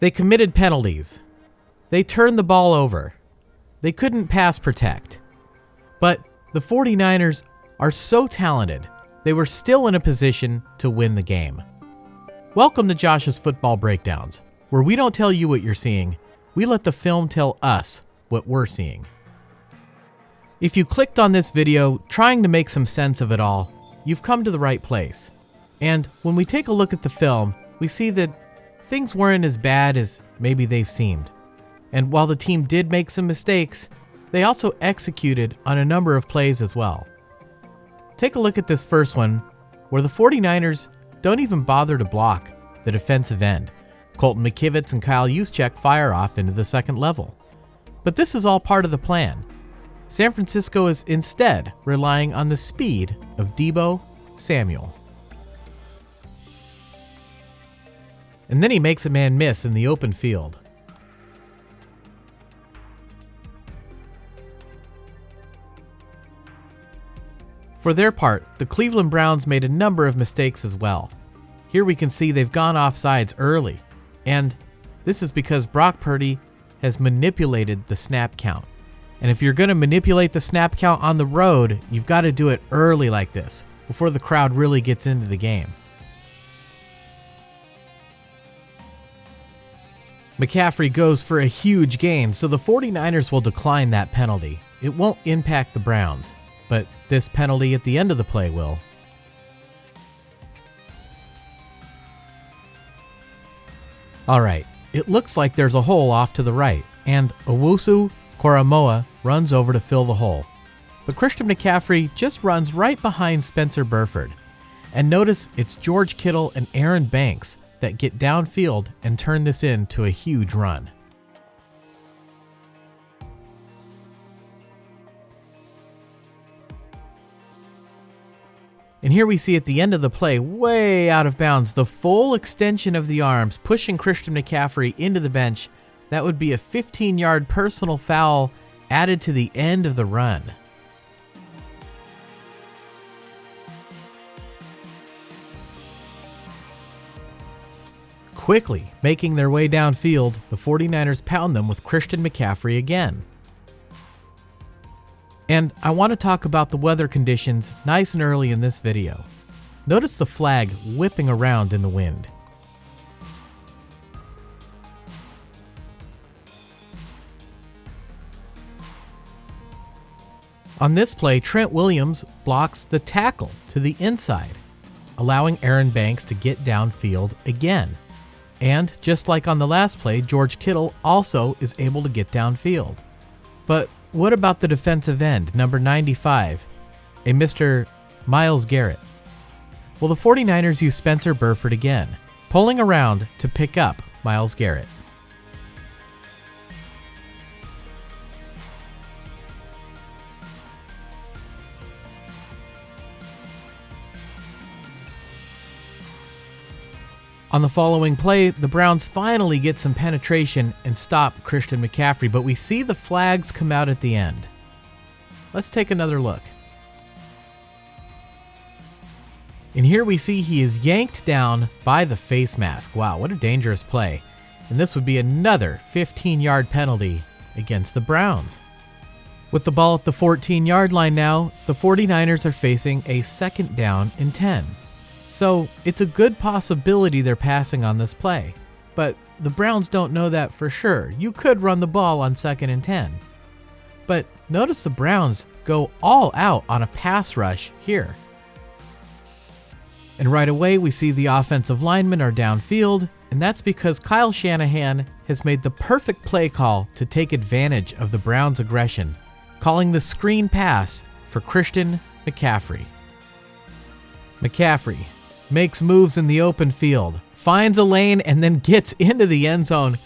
They committed penalties. They turned the ball over. They couldn't pass protect. But the 49ers are so talented, they were still in a position to win the game. Welcome to Josh's Football Breakdowns, where we don't tell you what you're seeing, we let the film tell us what we're seeing. If you clicked on this video trying to make some sense of it all, you've come to the right place. And when we take a look at the film, we see that things weren't as bad as maybe they've seemed. And while the team did make some mistakes, they also executed on a number of plays as well. Take a look at this first one, where the 49ers don't even bother to block the defensive end. Colton McKivitz and Kyle Juszczyk fire off into the second level. But this is all part of the plan. San Francisco is instead relying on the speed of Deebo Samuel. And then he makes a man miss in the open field. For their part, the Cleveland Browns made a number of mistakes as well. Here we can see they've gone offsides early, and this is because Brock Purdy has manipulated the snap count. And if you're going to manipulate the snap count on the road, you've got to do it early like this, before the crowd really gets into the game. McCaffrey goes for a huge gain, so the 49ers will decline that penalty. It won't impact the Browns, but this penalty at the end of the play will. Alright, it looks like there's a hole off to the right, and Owusu Koramoah runs over to fill the hole. But Christian McCaffrey just runs right behind Spencer Burford. And notice it's George Kittle and Aaron Banks that get downfield and turn this into a huge run. And here we see at the end of the play, way out of bounds, the full extension of the arms, pushing Christian McCaffrey into the bench. That would be a 15-yard personal foul added to the end of the run. Quickly making their way downfield, the 49ers pound them with Christian McCaffrey again. And I want to talk about the weather conditions nice and early in this video. Notice the flag whipping around in the wind. On this play, Trent Williams blocks the tackle to the inside, allowing Aaron Banks to get downfield again. And just like on the last play, George Kittle also is able to get downfield. But what about the defensive end, number 95, a Mr. Myles Garrett? Well, the 49ers use Spencer Burford again, pulling around to pick up Myles Garrett. On the following play, the Browns finally get some penetration and stop Christian McCaffrey, but we see the flags come out at the end. Let's take another look. And here we see he is yanked down by the face mask. Wow, what a dangerous play. And this would be another 15-yard penalty against the Browns. With the ball at the 14-yard line now, the 49ers are facing a 2nd down and 10. So it's a good possibility they're passing on this play, but the Browns don't know that for sure. You could run the ball on 2nd and 10. But notice the Browns go all out on a pass rush here. And right away we see the offensive linemen are downfield, and that's because Kyle Shanahan has made the perfect play call to take advantage of the Browns' aggression, calling the screen pass for Christian McCaffrey. McCaffrey makes moves in the open field, finds a lane, and then gets into the end zone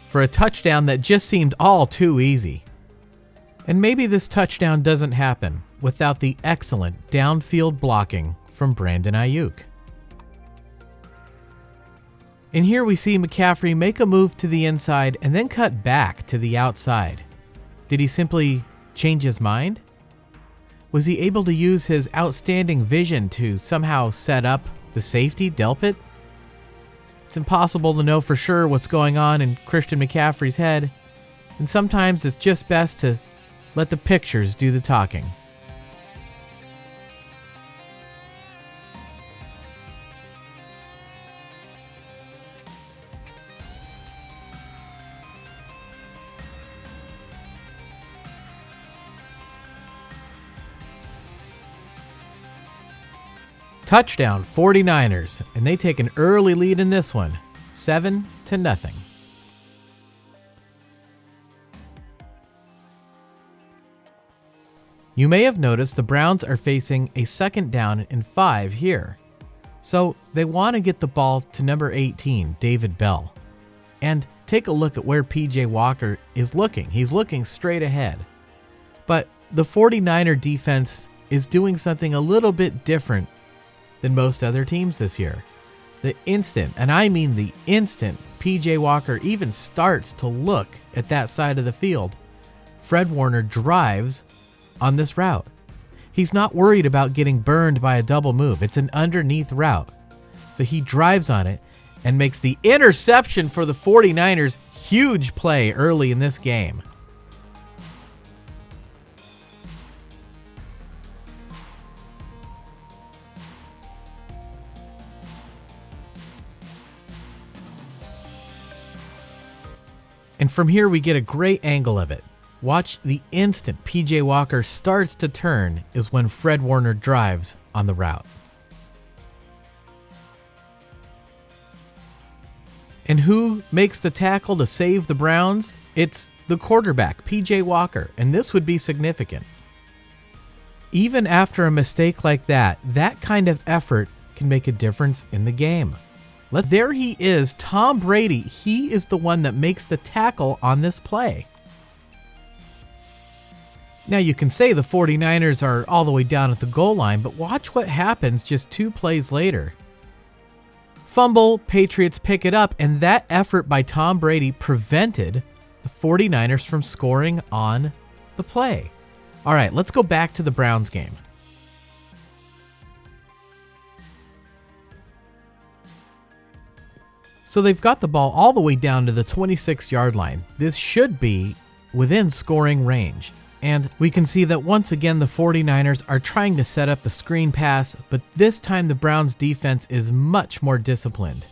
for a touchdown that just seemed all too easy. And maybe this touchdown doesn't happen without the excellent downfield blocking from Brandon Aiyuk. And here we see McCaffrey make a move to the inside and then cut back to the outside. Did he simply change his mind? Was he able to use his outstanding vision to somehow set up the safety, Delpit? It's impossible to know for sure what's going on in Christian McCaffrey's head, and sometimes it's just best to let the pictures do the talking. Touchdown 49ers, and they take an early lead in this one, 7-0. You may have noticed the Browns are facing a 2nd down and 5 here. So they want to get the ball to number 18, David Bell. And take a look at where PJ Walker is looking. He's looking straight ahead. But the 49er defense is doing something a little bit different than most other teams this year. The instant, and I mean the instant, PJ Walker even starts to look at that side of the field, Fred Warner drives on this route. He's not worried about getting burned by a double move. It's an underneath route. So he drives on it and makes the interception for the 49ers. Huge play early in this game. And from here we get a great angle of it. Watch the instant PJ Walker starts to turn is when Fred Warner drives on the route. And who makes the tackle to save the Browns? It's the quarterback, PJ Walker, and this would be significant. Even after a mistake like that kind of effort can make a difference in the game. There he is, Tom Brady. He is the one that makes the tackle on this play. Now you can say the 49ers are all the way down at the goal line, but watch what happens just 2 plays later. Fumble, Patriots pick it up, and that effort by Tom Brady prevented the 49ers from scoring on the play. All right, let's go back to the Browns game. So they've got the ball all the way down to the 26-yard line. This should be within scoring range. And we can see that once again the 49ers are trying to set up the screen pass, but this time the Browns defense is much more disciplined.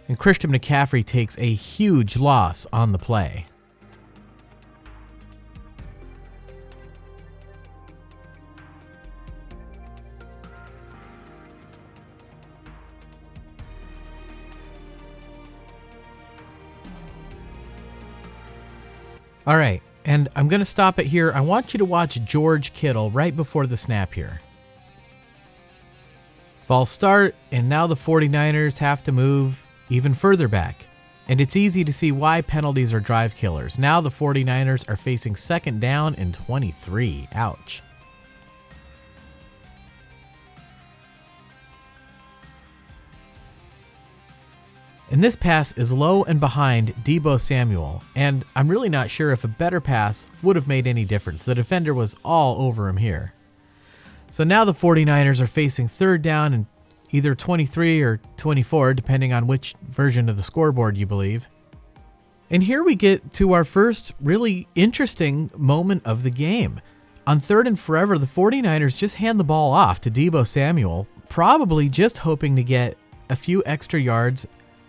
And Christian McCaffrey takes a huge loss on the play. All right, and I'm going to stop it here. I want you to watch George Kittle right before the snap here. False start, and now the 49ers have to move even further back. And it's easy to see why penalties are drive killers. Now the 49ers are facing 2nd down and 23. Ouch. And this pass is low and behind Deebo Samuel, and I'm really not sure if a better pass would have made any difference. The defender was all over him here. So now the 49ers are facing 3rd down and either 23 or 24, depending on which version of the scoreboard you believe. And here we get to our first really interesting moment of the game. On 3rd and forever, the 49ers just hand the ball off to Deebo Samuel, probably just hoping to get a few extra yards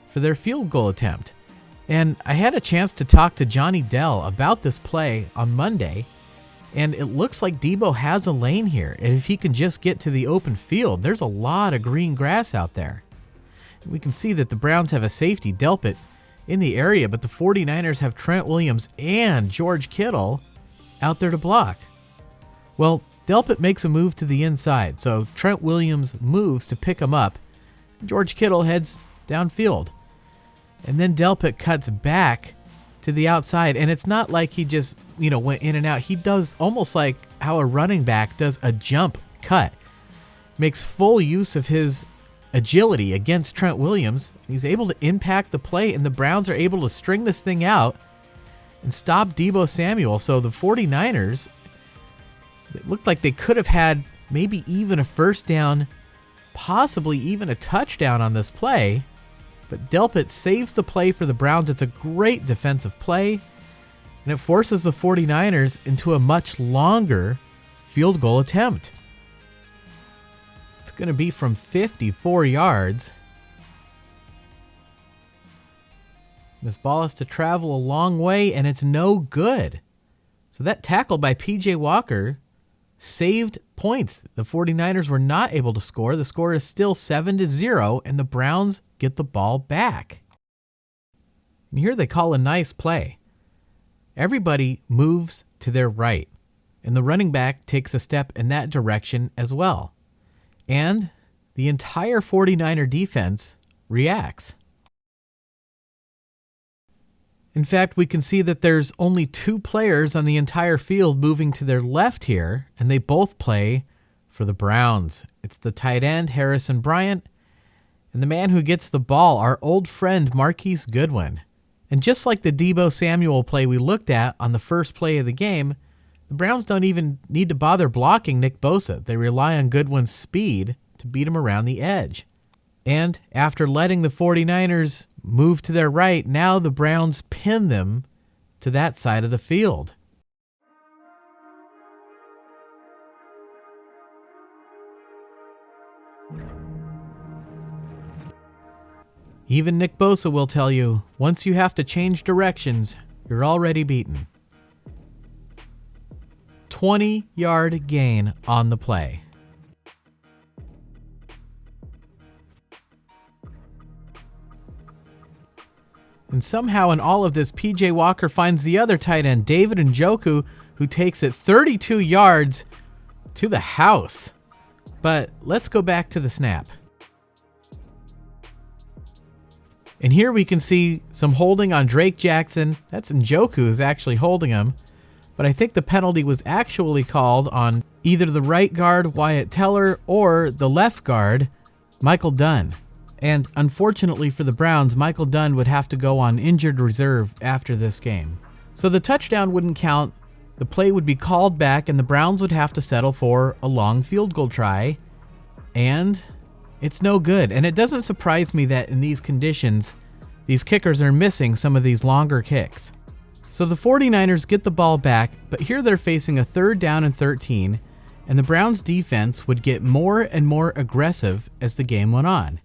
for their field goal attempt. And I had a chance to talk to Johnny Dell about this play on Monday, and it looks like Deebo has a lane here. And if he can just get to the open field, there's a lot of green grass out there. We can see that the Browns have a safety, Delpit, in the area, but the 49ers have Trent Williams and George Kittle out there to block. Well, Delpit makes a move to the inside, so Trent Williams moves to pick him up. George Kittle heads downfield. And then Delpit cuts back to the outside, and it's not like he just, went in and out. He does almost like how a running back does a jump cut. Makes full use of his agility against Trent Williams. He's able to impact the play, and the Browns are able to string this thing out and stop Deebo Samuel. So the 49ers, it looked like they could have had maybe even a 1st down, possibly even a touchdown on this play. but Delpit saves the play for the Browns. It's a great defensive play, and it forces the 49ers into a much longer field goal attempt. It's going to be from 54 yards. This ball has to travel a long way, and it's no good. So that tackle by P.J. Walker saved points. The 49ers were not able to score. The score is still 7-0, and the Browns get the ball back. And here they call a nice play. Everybody moves to their right, and the running back takes a step in that direction as well. And the entire 49er defense reacts. In fact, we can see that there's only 2 players on the entire field moving to their left here, and they both play for the Browns. It's the tight end, Harrison Bryant, and the man who gets the ball, our old friend, Marquise Goodwin. And just like the Deebo Samuel play we looked at on the first play of the game, the Browns don't even need to bother blocking Nick Bosa. They rely on Goodwin's speed to beat him around the edge. And after letting the 49ers move to their right, now the Browns pin them to that side of the field. Even Nick Bosa will tell you, once you have to change directions, you're already beaten. 20-yard gain on the play. And somehow in all of this, P.J. Walker finds the other tight end, David Njoku, who takes it 32 yards to the house. But let's go back to the snap. And here we can see some holding on Drake Jackson. That's Njoku who's actually holding him. But I think the penalty was actually called on either the right guard, Wyatt Teller, or the left guard, Michael Dunn. And unfortunately for the Browns, Michael Dunn would have to go on injured reserve after this game. So the touchdown wouldn't count, the play would be called back, and the Browns would have to settle for a long field goal try. And it's no good. And it doesn't surprise me that in these conditions, these kickers are missing some of these longer kicks. So the 49ers get the ball back, but here they're facing a 3rd down and 13, and the Browns defense would get more and more aggressive as the game went on.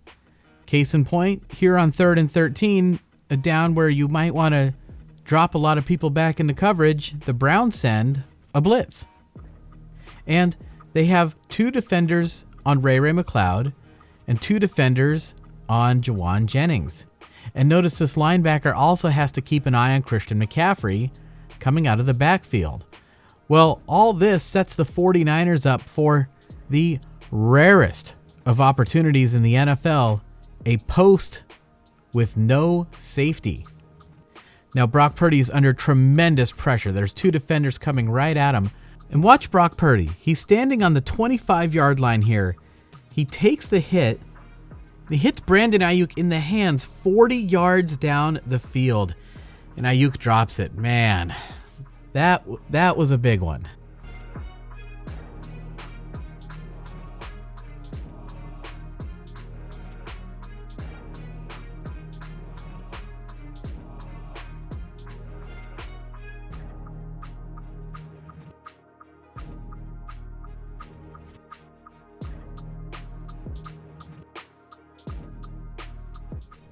Case in point, here on 3rd and 13, a down where you might want to drop a lot of people back into coverage, the Browns send a blitz. And they have 2 defenders on Ray McLeod and 2 defenders on Jauan Jennings. And notice this linebacker also has to keep an eye on Christian McCaffrey coming out of the backfield. Well, all this sets the 49ers up for the rarest of opportunities in the NFL, a post with no safety. Now, Brock Purdy is under tremendous pressure. There's 2 defenders coming right at him. And watch Brock Purdy. He's standing on the 25-yard line here. He takes the hit, and he hits Brandon Aiyuk in the hands 40 yards down the field. And Aiyuk drops it. Man, that was a big one.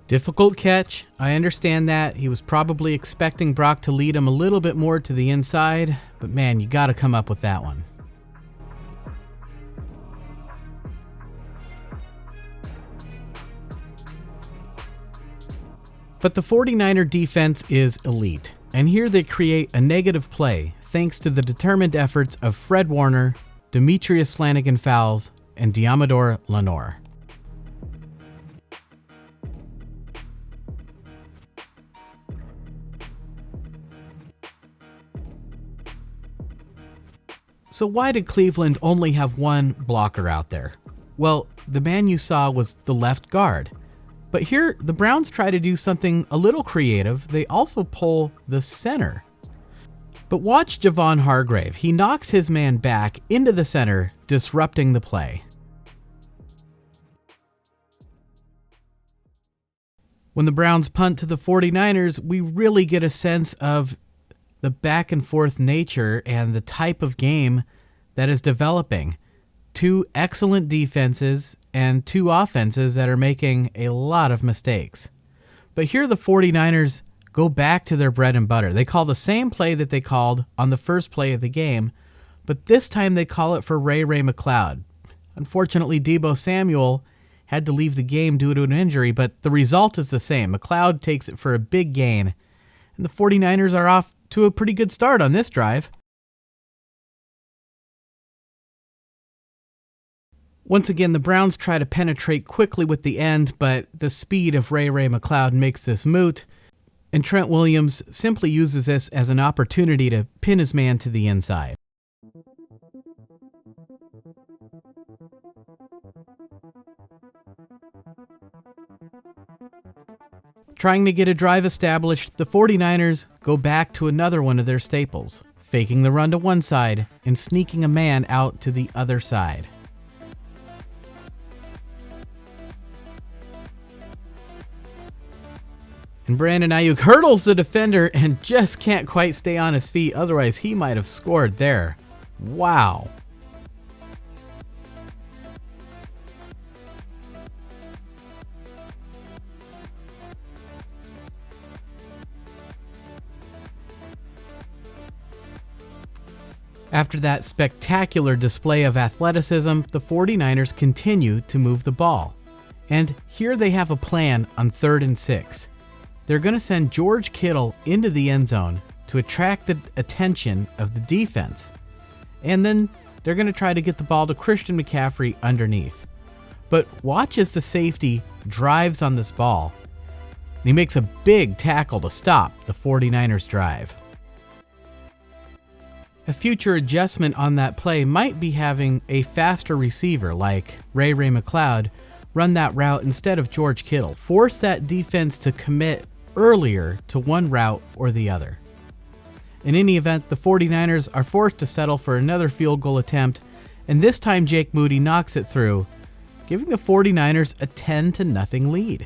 Difficult catch. I understand that. He was probably expecting Brock to lead him a little bit more to the inside, but man, you got to come up with that one. But the 49er defense is elite, and here they create a negative play thanks to the determined efforts of Fred Warner, Demetrius Flanagan-Fowles, and Diamador Lenore. So why did Cleveland only have one blocker out there? Well, the man you saw was the left guard. But here, the Browns try to do something a little creative. They also pull the center. But watch Javon Hargrave. He knocks his man back into the center, disrupting the play. When the Browns punt to the 49ers, we really get a sense of the back and forth nature and the type of game that is developing. Two excellent defenses and two offenses that are making a lot of mistakes. But here the 49ers go back to their bread and butter. They call the same play that they called on the first play of the game, but this time they call it for Ray McCloud. Unfortunately, Deebo Samuel had to leave the game due to an injury, but the result is the same. McCloud takes it for a big gain, and the 49ers are off to a pretty good start on this drive. Once again, the Browns try to penetrate quickly with the end, but the speed of Ray McCloud makes this moot, and Trent Williams simply uses this as an opportunity to pin his man to the inside. Trying to get a drive established, the 49ers go back to another one of their staples, faking the run to one side and sneaking a man out to the other side. And Brandon Aiyuk hurdles the defender and just can't quite stay on his feet, otherwise he might have scored there. Wow. After that spectacular display of athleticism, the 49ers continue to move the ball. And here they have a plan on 3rd and 6. They're going to send George Kittle into the end zone to attract the attention of the defense. And then they're going to try to get the ball to Christian McCaffrey underneath. But watch as the safety drives on this ball. And he makes a big tackle to stop the 49ers drive. A future adjustment on that play might be having a faster receiver like Ray McCloud run that route instead of George Kittle. Force that defense to commit earlier to one route or the other. In any event, the 49ers are forced to settle for another field goal attempt, and this time Jake Moody knocks it through, giving the 49ers a 10-0 lead.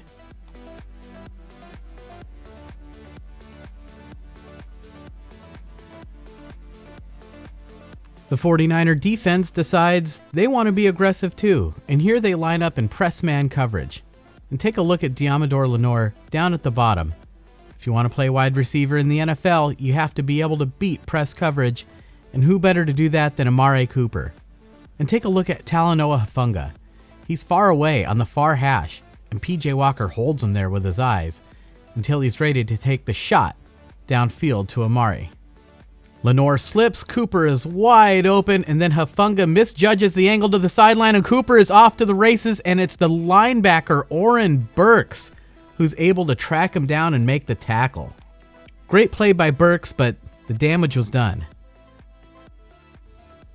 The 49er defense decides they want to be aggressive too, and here they line up in press man coverage. And take a look at Deommodore Lenoir down at the bottom. If you want to play wide receiver in the NFL, you have to be able to beat press coverage, and who better to do that than Amari Cooper? And take a look at Talanoa Hufanga. He's far away on the far hash, and PJ Walker holds him there with his eyes until he's ready to take the shot downfield to Amari. Lenoir slips, Cooper is wide open, and then Hufanga misjudges the angle to the sideline, and Cooper is off to the races, and it's the linebacker, Oren Burks, who's able to track him down and make the tackle. Great play by Burks, but the damage was done.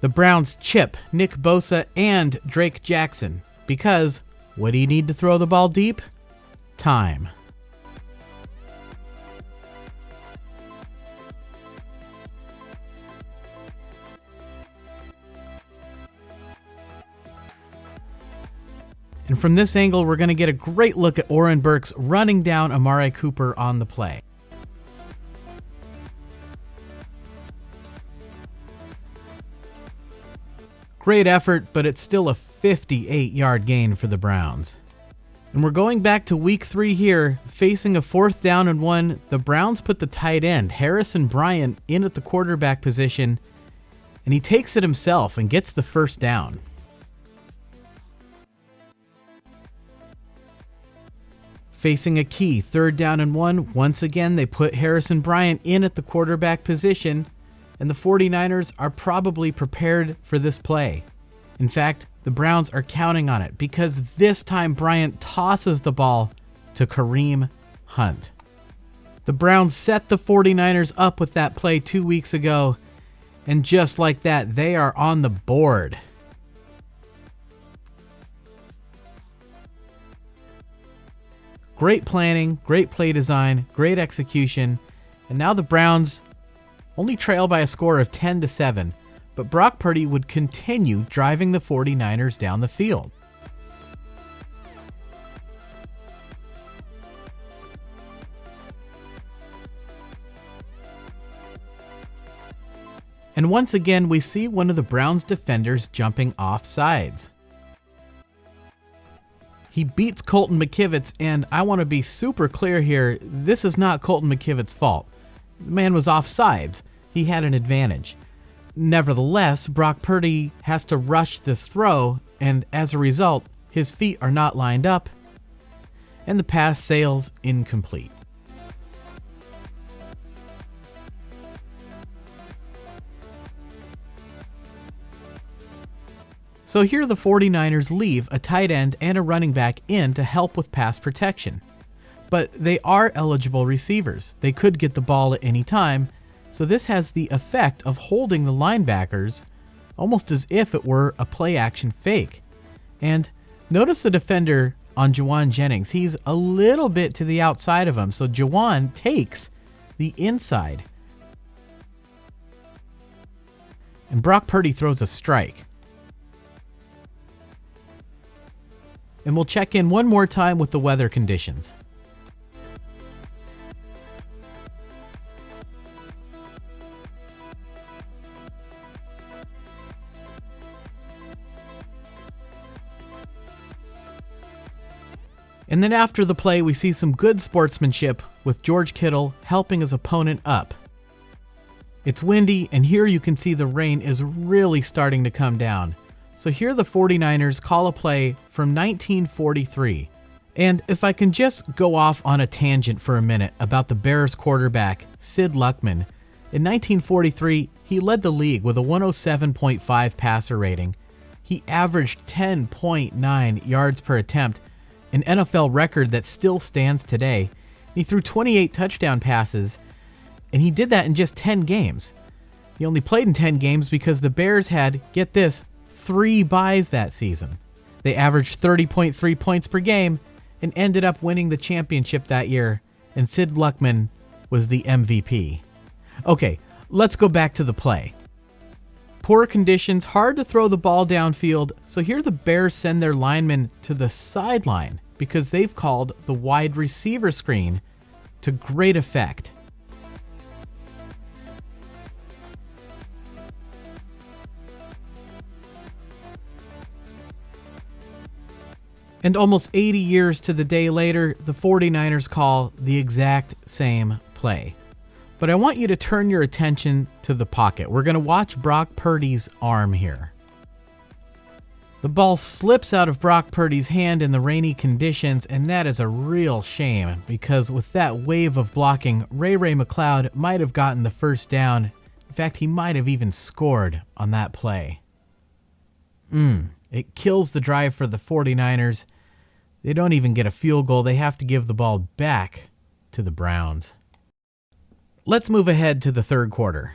The Browns chip Nick Bosa and Drake Jackson, because what do you need to throw the ball deep? Time. And from this angle, we're going to get a great look at Oren Burks running down Amari Cooper on the play. Great effort, but it's still a 58-yard gain for the Browns. And we're going back to week 3 here, facing a 4th down and 1. The Browns put the tight end, Harrison Bryant, in at the quarterback position, and he takes it himself and gets the first down. Facing a key 3rd down and 1, once again they put Harrison Bryant in at the quarterback position, and the 49ers are probably prepared for this play. In fact, the Browns are counting on it because this time Bryant tosses the ball to Kareem Hunt. The Browns set the 49ers up with that play 2 weeks ago, and just like that, they are on the board. Great planning, great play design, great execution, and now the Browns only trail by a score of 10-7, but Brock Purdy would continue driving the 49ers down the field. And once again, we see one of the Browns defenders jumping off sides. He beats Colton McKivitz, and I want to be super clear here, this is not Colton McKivitz's fault. The man was off sides. He had an advantage. Nevertheless, Brock Purdy has to rush this throw, and as a result, his feet are not lined up, and the pass sails incomplete. So here the 49ers leave a tight end and a running back in to help with pass protection. But they are eligible receivers. They could get the ball at any time, so this has the effect of holding the linebackers almost as if it were a play-action fake. And notice the defender on Jauan Jennings. He's a little bit to the outside of him, so Jauan takes the inside. And Brock Purdy throws a strike. And we'll check in one more time with the weather conditions. And then after the play, we see some good sportsmanship with George Kittle helping his opponent up. It's windy, and here you can see the rain is really starting to come down. So here the 49ers call a play from 1943. And if I can just go off on a tangent for a minute about the Bears quarterback, Sid Luckman. In 1943, he led the league with a 107.5 passer rating. He averaged 10.9 yards per attempt, an NFL record that still stands today. He threw 28 touchdown passes, and he did that in just 10 games. He only played in 10 games because the Bears had, get this, 3 byes that season. They averaged 30.3 points per game and ended up winning the championship that year, and Sid Luckman was the MVP. Okay, let's go back to the play. Poor conditions, hard to throw the ball downfield, so here the Bears send their linemen to the sideline because they've called the wide receiver screen to great effect. And almost 80 years to the day later, the 49ers call the exact same play. But I want you to turn your attention to the pocket. We're going to watch Brock Purdy's arm here. The ball slips out of Brock Purdy's hand in the rainy conditions, and that is a real shame because with that wave of blocking, Ray McCloud might have gotten the first down. In fact, he might have even scored on that play. It kills the drive for the 49ers. They don't even get a field goal. They have to give the ball back to the Browns. Let's move ahead to the third quarter.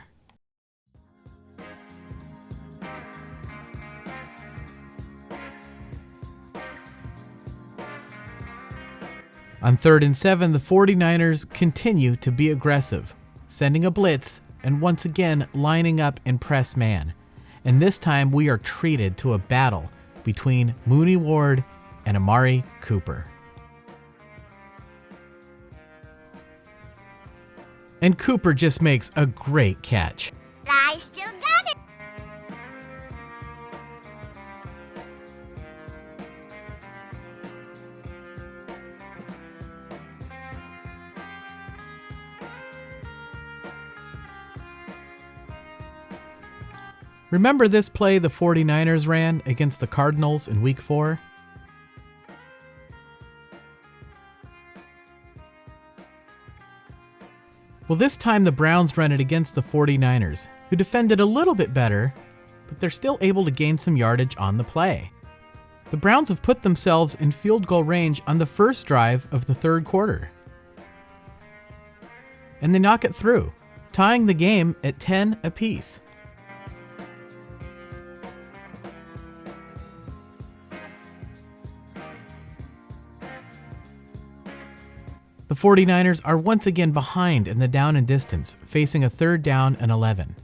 On 3rd and 7, the 49ers continue to be aggressive, sending a blitz and once again lining up in press man. And this time we are treated to a battle between Moody Ward and Amari Cooper. And Cooper just makes a great catch. I still got it. Remember this play the 49ers ran against the Cardinals in Week 4? Well, this time the Browns run it against the 49ers, who defended a little bit better, but they're still able to gain some yardage on the play. The Browns have put themselves in field goal range on the first drive of the third quarter. And they knock it through, tying the game at 10 apiece. The 49ers are once again behind in the down and distance, facing a 3rd down and 11.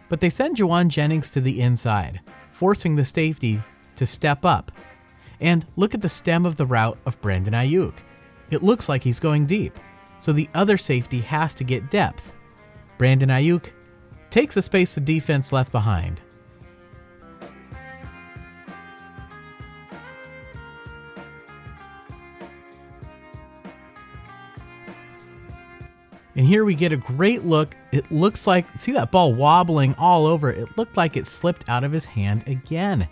But they send Jauan Jennings to the inside, forcing the safety to step up. And look at the stem of the route of Brandon Aiyuk. It looks like he's going deep, so the other safety has to get depth. Brandon Aiyuk takes the space the defense left behind. And here we get a great look. It looks like, see that ball wobbling all over? It looked like it slipped out of his hand again.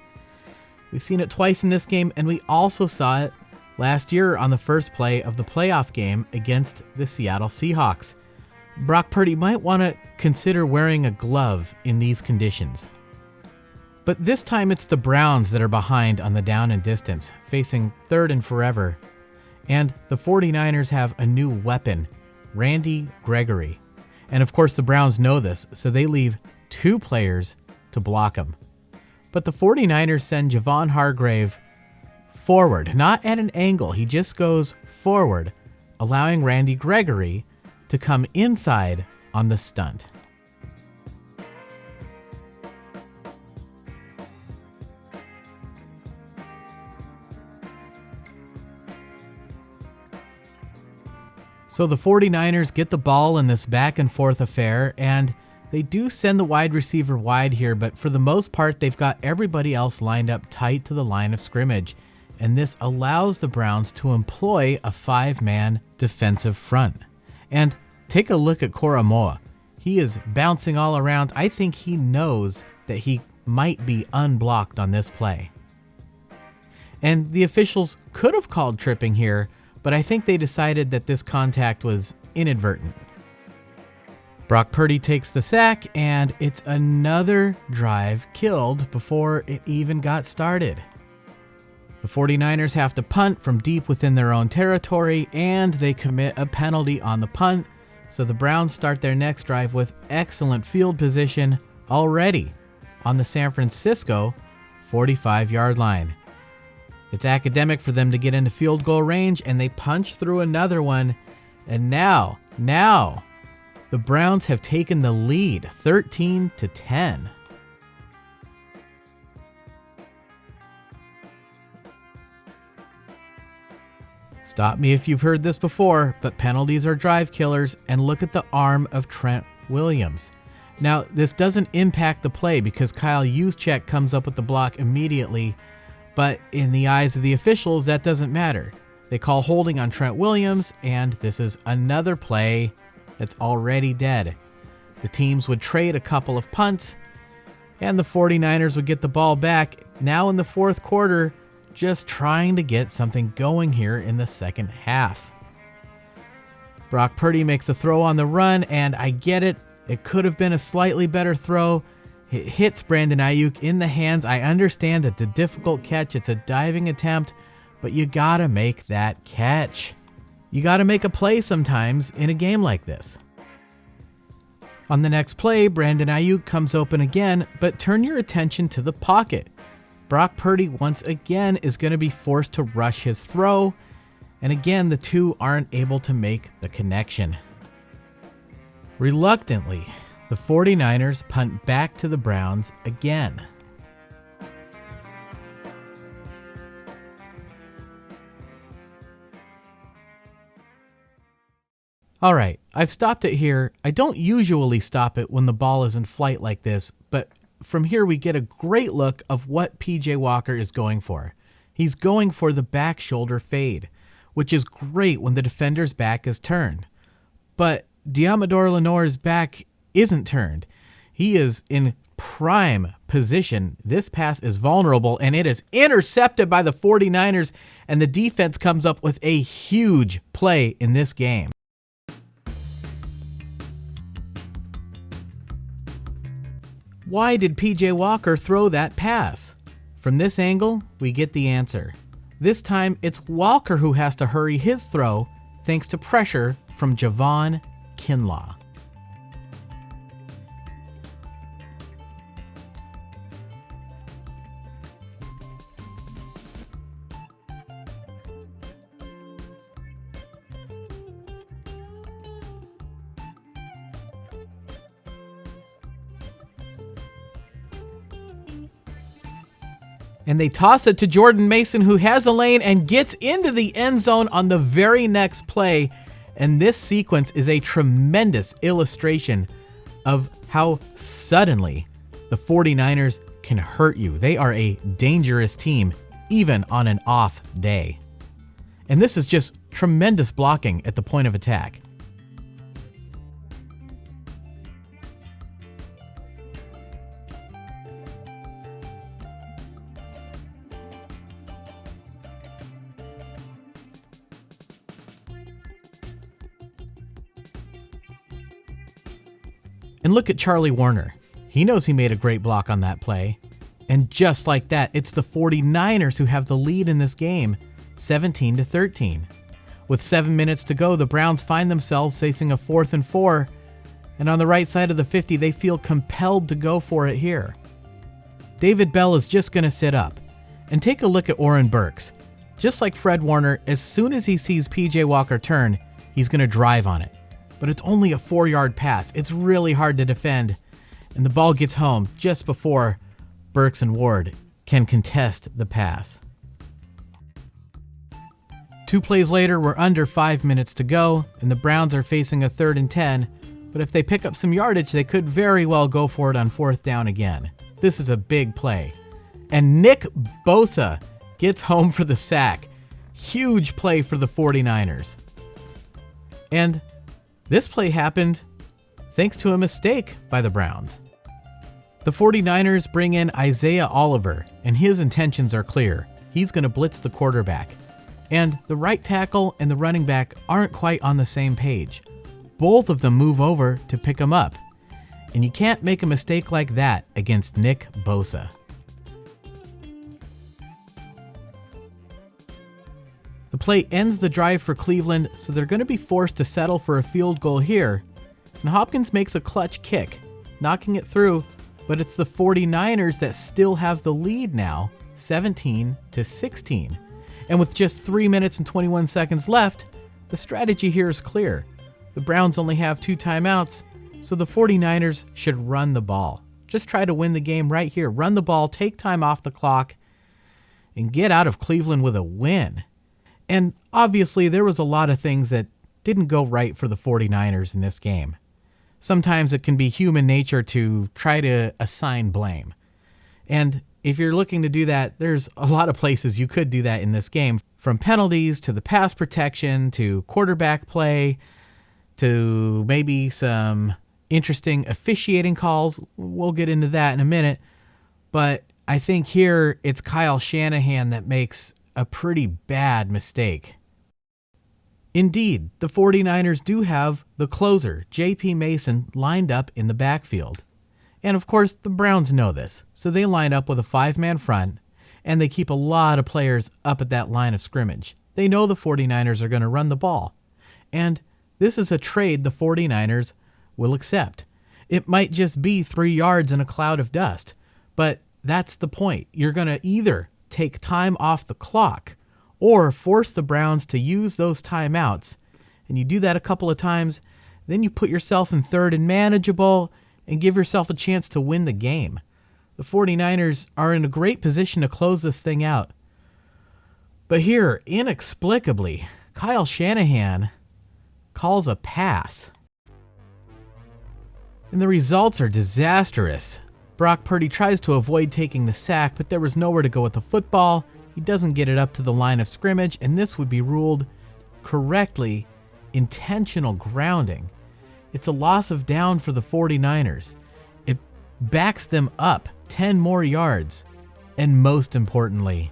We've seen it twice in this game, and we also saw it last year on the first play of the playoff game against the Seattle Seahawks. Brock Purdy might want to consider wearing a glove in these conditions. But this time it's the Browns that are behind on the down and distance, facing 3rd and forever. And the 49ers have a new weapon, Randy Gregory. And of course the Browns know this, so they leave 2 players to block him. But the 49ers send Javon Hargrave forward, not at an angle. He just goes forward, allowing Randy Gregory to come inside on the stunt. So the 49ers get the ball in this back and forth affair, and they do send the wide receiver wide here, but for the most part, they've got everybody else lined up tight to the line of scrimmage, and this allows the Browns to employ a 5-man defensive front. And take a look at Koromoa. He is bouncing all around. I think he knows that he might be unblocked on this play. And the officials could have called tripping here, but I think they decided that this contact was inadvertent. Brock Purdy takes the sack, and it's another drive killed before it even got started. The 49ers have to punt from deep within their own territory, and they commit a penalty on the punt, so the Browns start their next drive with excellent field position already on the San Francisco 45-yard line. It's academic for them to get into field goal range, and they punch through another one. And now, the Browns have taken the lead, 13-10. Stop me if you've heard this before, but penalties are drive killers, and look at the arm of Trent Williams. Now, this doesn't impact the play because Kyle Juszczyk comes up with the block immediately, but in the eyes of the officials, that doesn't matter. They call holding on Trent Williams, and this is another play that's already dead. The teams would trade a couple of punts, and the 49ers would get the ball back now in the fourth quarter, just trying to get something going here in the second half. Brock Purdy makes a throw on the run, and I get it. It could have been a slightly better throw. It hits Brandon Aiyuk in the hands. I understand it's a difficult catch. It's a diving attempt, but you gotta make that catch. You gotta make a play sometimes in a game like this. On the next play, Brandon Aiyuk comes open again, but turn your attention to the pocket. Brock Purdy once again is going to be forced to rush his throw, and again the two aren't able to make the connection. Reluctantly, the 49ers punt back to the Browns again. All right, I've stopped it here. I don't usually stop it when the ball is in flight like this, but from here we get a great look of what PJ Walker is going for. He's going for the back shoulder fade, which is great when the defender's back is turned. But Deommodore Lenoir's back isn't turned. He is in prime position. This pass is vulnerable, and it is intercepted by the 49ers, and the defense comes up with a huge play in this game. Why did PJ Walker throw that pass? From this angle, we get the answer. This time, it's Walker who has to hurry his throw thanks to pressure from Javon Kinlaw. And they toss it to Jordan Mason, who has a lane and gets into the end zone on the very next play. And this sequence is a tremendous illustration of how suddenly the 49ers can hurt you. They are a dangerous team, even on an off day. And this is just tremendous blocking at the point of attack. And look at Charlie Warner. He knows he made a great block on that play. And just like that, it's the 49ers who have the lead in this game, 17-13. With 7 minutes to go, the Browns find themselves facing a 4th and 4. And on the right side of the 50, they feel compelled to go for it here. David Bell is just going to sit up. And take a look at Oren Burks. Just like Fred Warner, as soon as he sees PJ Walker turn, he's going to drive on it. But it's only a 4-yard pass. It's really hard to defend. And the ball gets home just before Burks and Ward can contest the pass. 2 plays later, we're under 5 minutes to go, and the Browns are facing a 3rd and 10. But if they pick up some yardage, they could very well go for it on 4th down again. This is a big play. And Nick Bosa gets home for the sack. Huge play for the 49ers. And this play happened thanks to a mistake by the Browns. The 49ers bring in Isaiah Oliver, and his intentions are clear. He's going to blitz the quarterback. And the right tackle and the running back aren't quite on the same page. Both of them move over to pick him up. And you can't make a mistake like that against Nick Bosa. The play ends the drive for Cleveland, so they're going to be forced to settle for a field goal here. And Hopkins makes a clutch kick, knocking it through, but it's the 49ers that still have the lead now, 17-16. And with just 3 minutes and 21 seconds left, the strategy here is clear. The Browns only have 2 timeouts, so the 49ers should run the ball. Just try to win the game right here. Run the ball, take time off the clock, and get out of Cleveland with a win. And obviously, there was a lot of things that didn't go right for the 49ers in this game. Sometimes it can be human nature to try to assign blame. And if you're looking to do that, there's a lot of places you could do that in this game. From penalties to the pass protection to quarterback play to maybe some interesting officiating calls. We'll get into that in a minute. But I think here it's Kyle Shanahan that makes a pretty bad mistake. Indeed, the 49ers do have the closer, J.P. Mason, lined up in the backfield. And of course, the Browns know this, so they line up with a 5-man front, and they keep a lot of players up at that line of scrimmage. They know the 49ers are going to run the ball. And this is a trade the 49ers will accept. It might just be 3 yards in a cloud of dust, but that's the point. You're going to either take time off the clock or force the Browns to use those timeouts. And you do that a couple of times, then you put yourself in 3rd and manageable and give yourself a chance to win the game. The 49ers are in a great position to close this thing out. But here, inexplicably, Kyle Shanahan calls a pass. And the results are disastrous. Brock Purdy tries to avoid taking the sack, but there was nowhere to go with the football. He doesn't get it up to the line of scrimmage, and this would be ruled correctly intentional grounding. It's a loss of down for the 49ers. It backs them up 10 more yards, and most importantly,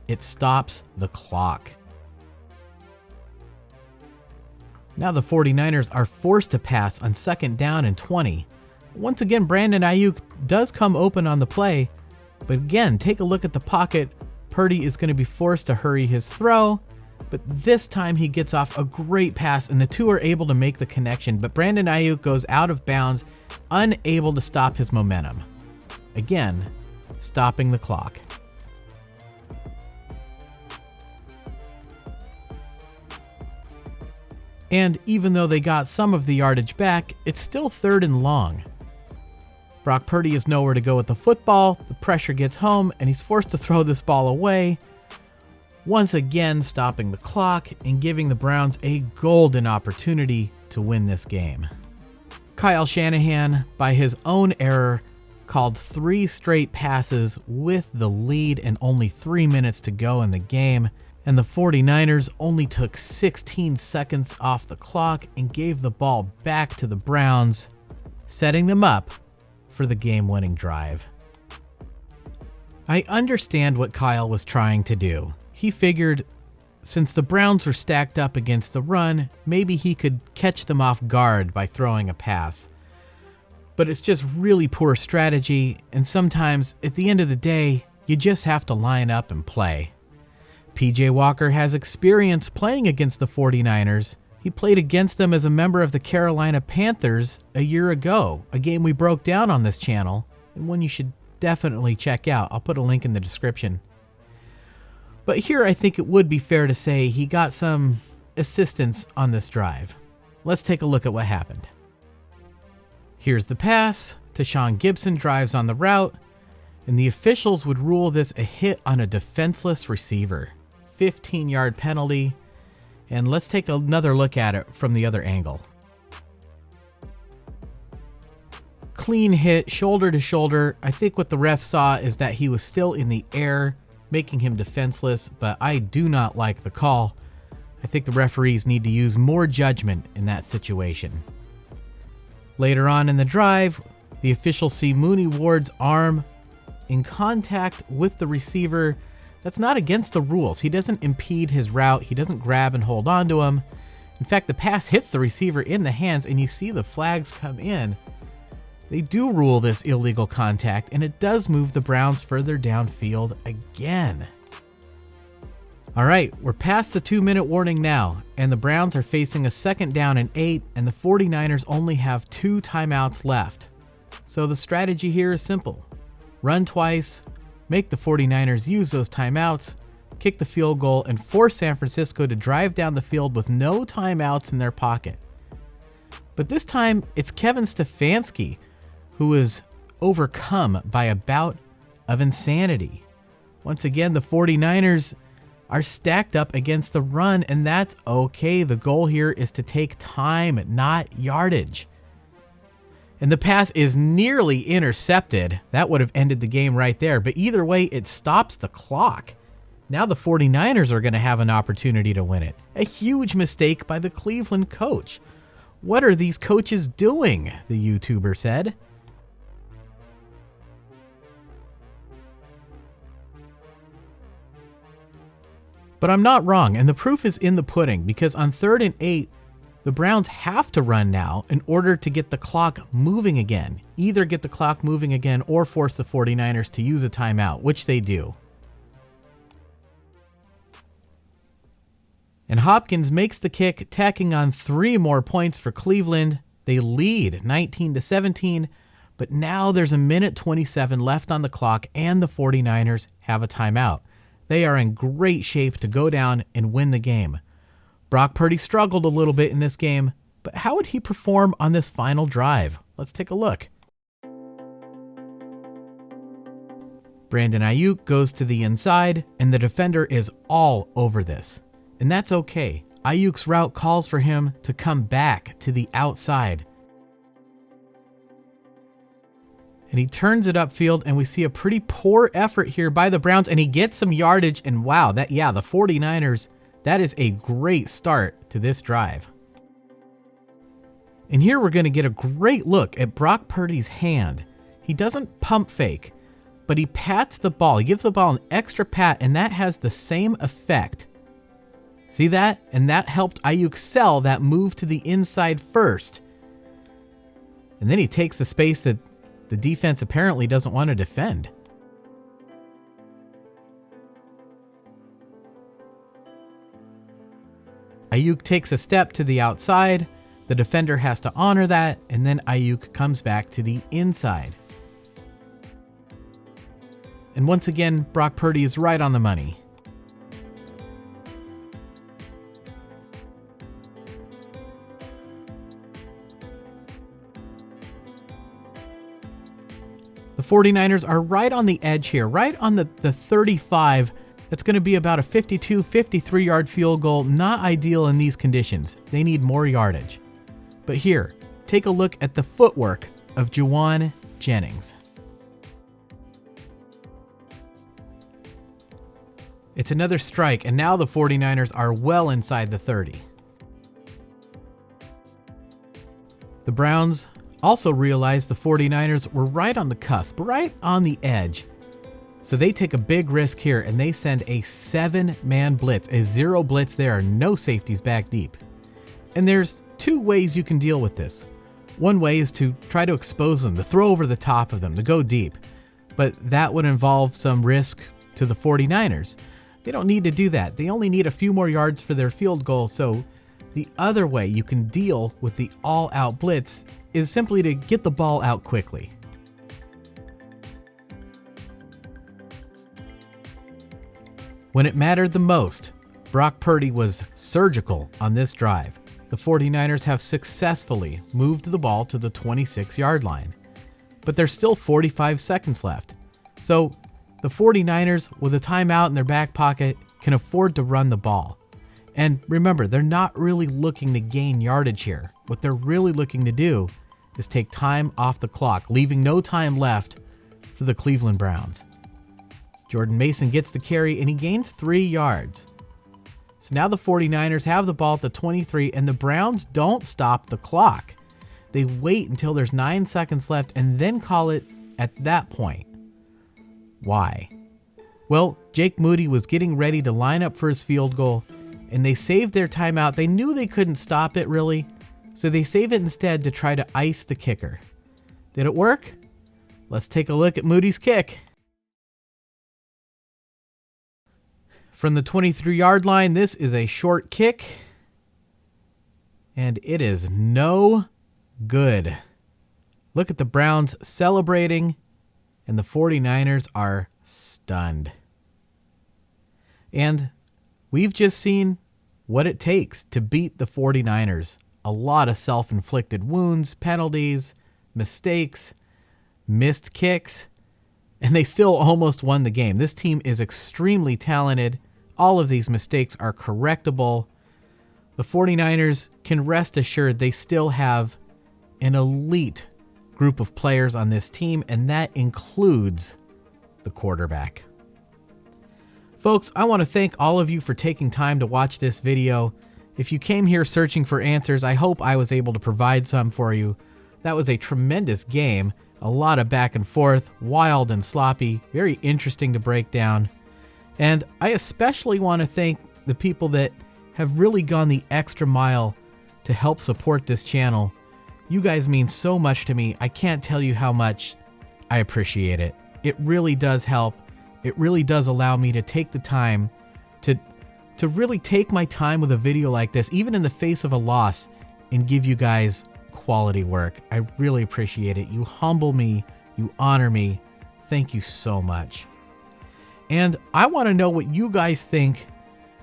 it stops the clock. Now the 49ers are forced to pass on 2nd down and 20. Once again, Brandon Aiyuk does come open on the play, but again, take a look at the pocket. Purdy is going to be forced to hurry his throw, but this time he gets off a great pass, and the two are able to make the connection, but Brandon Aiyuk goes out of bounds, unable to stop his momentum. Again, stopping the clock. And even though they got some of the yardage back, it's still 3rd and long. Brock Purdy is nowhere to go with the football, the pressure gets home, and he's forced to throw this ball away, once again stopping the clock and giving the Browns a golden opportunity to win this game. Kyle Shanahan, by his own error, called 3 straight passes with the lead and only 3 minutes to go in the game, and the 49ers only took 16 seconds off the clock and gave the ball back to the Browns, setting them up for the game-winning drive. I understand what Kyle was trying to do. He figured since the Browns were stacked up against the run, maybe he could catch them off guard by throwing a pass. But it's just really poor strategy, and sometimes, at the end of the day, you just have to line up and play. PJ Walker has experience playing against the 49ers. He played against them as a member of the Carolina Panthers a year ago, a game we broke down on this channel, and one you should definitely check out. I'll put a link in the description. But here I think it would be fair to say he got some assistance on this drive. Let's take a look at what happened. Here's the pass. Tashawn Gibson drives on the route, and the officials would rule this a hit on a defenseless receiver. 15-yard penalty, and let's take another look at it from the other angle. Clean hit, shoulder to shoulder. I think what the ref saw is that he was still in the air, making him defenseless, but I do not like the call. I think the referees need to use more judgment in that situation. Later on in the drive, the officials see Mooney Ward's arm in contact with the receiver. That's not against the rules. He doesn't impede his route. He doesn't grab and hold on to him. In fact, the pass hits the receiver in the hands, and you see the flags come in. They do rule this illegal contact, and it does move the Browns further downfield again. All right, we're past the 2-minute warning now, and the Browns are facing a 2nd down and 8, and the 49ers only have 2 timeouts left. So the strategy here is simple. Run twice, make the 49ers use those timeouts, kick the field goal, and force San Francisco to drive down the field with no timeouts in their pocket. But this time, it's Kevin Stefanski who is overcome by a bout of insanity. Once again, the 49ers are stacked up against the run, and that's okay. The goal here is to take time, not yardage. And the pass is nearly intercepted. That would have ended the game right there, but either way, it stops the clock. Now the 49ers are going to have an opportunity to win it. A huge mistake by the Cleveland coach. What are these coaches doing? The YouTuber said. But I'm not wrong, and the proof is in the pudding, because on 3rd and 8, the Browns have to run now in order to get the clock moving again. Either get the clock moving again or force the 49ers to use a timeout, which they do. And Hopkins makes the kick, tacking on 3 more points for Cleveland. They lead 19-17, but now there's a minute 27 left on the clock, and the 49ers have a timeout. They are in great shape to go down and win the game. Brock Purdy struggled a little bit in this game, but how would he perform on this final drive? Let's take a look. Brandon Aiyuk goes to the inside, and the defender is all over this. And that's okay. Aiyuk's route calls for him to come back to the outside. And he turns it upfield, and we see a pretty poor effort here by the Browns, and he gets some yardage, and wow, the 49ers, that is a great start to this drive. And here we're going to get a great look at Brock Purdy's hand. He doesn't pump fake, but he pats the ball. He gives the ball an extra pat, and that has the same effect. See that? And that helped Aiyuk sell that move to the inside first. And then he takes the space that the defense apparently doesn't want to defend. Aiyuk takes a step to the outside. The defender has to honor that, and then Aiyuk comes back to the inside. And once again, Brock Purdy is right on the money. The 49ers are right on the edge here, right on the 35. That's going to be about a 52, 53-yard field goal. Not ideal in these conditions. They need more yardage. But here, take a look at the footwork of Jauan Jennings. It's another strike, and now the 49ers are well inside the 30. The Browns also realized the 49ers were right on the cusp, right on the edge. So they take a big risk here, and they send a 7-man blitz, a zero blitz there, no safeties back deep. And there's two ways you can deal with this. One way is to try to expose them, to throw over the top of them, to go deep. But that would involve some risk to the 49ers. They don't need to do that. They only need a few more yards for their field goal. So the other way you can deal with the all-out blitz is simply to get the ball out quickly. When it mattered the most, Brock Purdy was surgical on this drive. The 49ers have successfully moved the ball to the 26-yard line, but there's still 45 seconds left. So the 49ers, with a timeout in their back pocket, can afford to run the ball. And remember, they're not really looking to gain yardage here. What they're really looking to do is take time off the clock, leaving no time left for the Cleveland Browns. Jordan Mason gets the carry, and he gains 3 yards. So now the 49ers have the ball at the 23, and the Browns don't stop the clock. They wait until there's 9 seconds left and then call it at that point. Why? Well, Jake Moody was getting ready to line up for his field goal, and they saved their timeout. They knew they couldn't stop it, really, so they save it instead to try to ice the kicker. Did it work? Let's take a look at Moody's kick. From the 23-yard line, this is a short kick, and it is no good. Look at the Browns celebrating, and the 49ers are stunned. And we've just seen what it takes to beat the 49ers. A lot of self-inflicted wounds, penalties, mistakes, missed kicks, and they still almost won the game. This team is extremely talented. All of these mistakes are correctable. The 49ers can rest assured they still have an elite group of players on this team, and that includes the quarterback. Folks, I want to thank all of you for taking time to watch this video. If you came here searching for answers, I hope I was able to provide some for you. That was a tremendous game. A lot of back and forth, wild and sloppy, very interesting to break down. And I especially want to thank the people that have really gone the extra mile to help support this channel. You guys mean so much to me. I can't tell you how much I appreciate it. It really does help. It really does allow me to take the time to really take my time with a video like this, even in the face of a loss, and give you guys quality work. I really appreciate it. You humble me. You honor me. Thank you so much. And I want to know what you guys think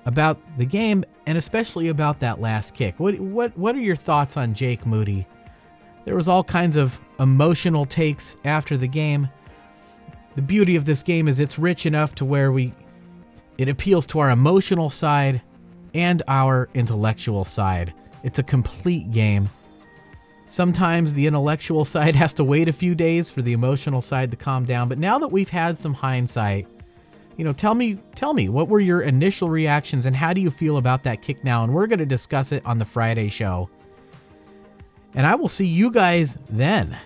about the game, and especially about that last kick. What are your thoughts on Jake Moody? There was all kinds of emotional takes after the game. The beauty of this game is it's rich enough to where it appeals to our emotional side and our intellectual side. It's a complete game. Sometimes the intellectual side has to wait a few days for the emotional side to calm down. But now that we've had some hindsight, tell me, what were your initial reactions and how do you feel about that kick now? And we're going to discuss it on the Friday show. And I will see you guys then.